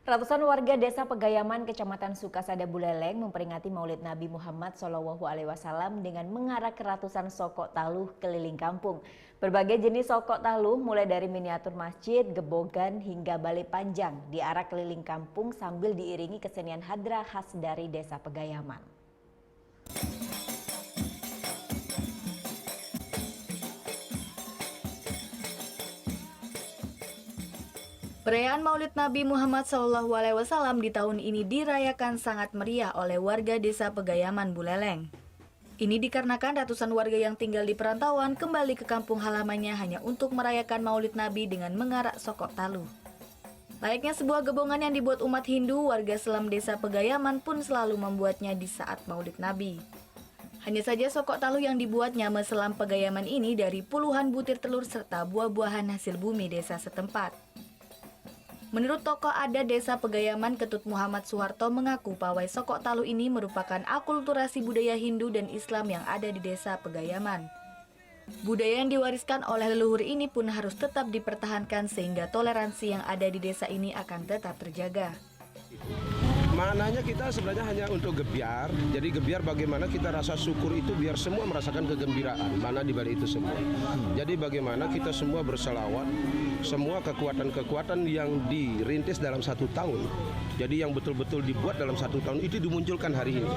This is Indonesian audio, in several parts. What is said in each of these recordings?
Ratusan warga desa Pegayaman, Kecamatan Sukasada, Buleleng memperingati Maulid Nabi Muhammad SAW dengan mengarak ratusan sokok taluh keliling kampung. Berbagai jenis sokok taluh mulai dari miniatur masjid, gebogan hingga bale panjang diarak keliling kampung sambil diiringi kesenian hadrah khas dari desa Pegayaman. Perayaan Maulid Nabi Muhammad SAW di tahun ini dirayakan sangat meriah oleh warga desa Pegayaman, Buleleng. Ini dikarenakan ratusan warga yang tinggal di perantauan kembali ke kampung halamannya hanya untuk merayakan Maulid Nabi dengan mengarak sokok taluh. Layaknya sebuah gebongan yang dibuat umat Hindu, warga Selam desa Pegayaman pun selalu membuatnya di saat Maulid Nabi. Hanya saja sokok taluh yang dibuatnya Selam Pegayaman ini dari puluhan butir telur serta buah-buahan hasil bumi desa setempat. Menurut tokoh adat desa Pegayaman, Ketut Muhammad Soeharto mengaku pawai sokok taluh ini merupakan akulturasi budaya Hindu dan Islam yang ada di desa Pegayaman. Budaya yang diwariskan oleh leluhur ini pun harus tetap dipertahankan sehingga toleransi yang ada di desa ini akan tetap terjaga. Maknanya kita sebenarnya hanya untuk gebiar, jadi gebiar bagaimana kita rasa syukur itu biar semua merasakan kegembiraan, mana di balik itu semua. Jadi bagaimana kita semua berselawat, semua kekuatan-kekuatan yang dirintis dalam 1 tahun, jadi yang betul-betul dibuat dalam 1 tahun itu dimunculkan hari ini.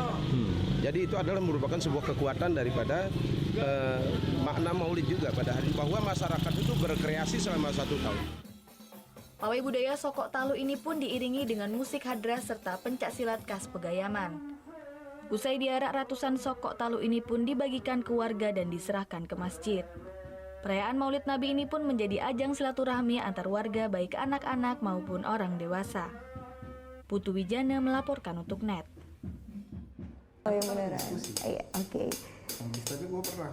Jadi itu adalah merupakan sebuah kekuatan daripada makna maulid juga pada hari bahwa masyarakat itu berkreasi selama 1 tahun. Pawai budaya sokok taluh ini pun diiringi dengan musik hadrah serta pencaksilat khas Pegayaman. Usai diarak, ratusan sokok taluh ini pun dibagikan ke warga dan diserahkan ke masjid. Perayaan Maulid Nabi ini pun menjadi ajang silaturahmi antar warga baik anak-anak maupun orang dewasa. Putu Wijana melaporkan untuk NET. Oh yang beneran? Iya, oke. Tapi gue pernah.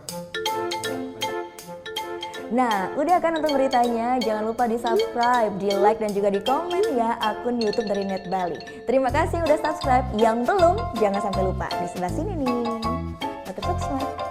Nah, udah kan nonton beritanya? Jangan lupa di-subscribe, di-like, dan juga di-komen ya akun YouTube dari Net Bali. Terima kasih udah subscribe. Yang belum, jangan sampai lupa. Di sebelah sini nih. Notif subscribe.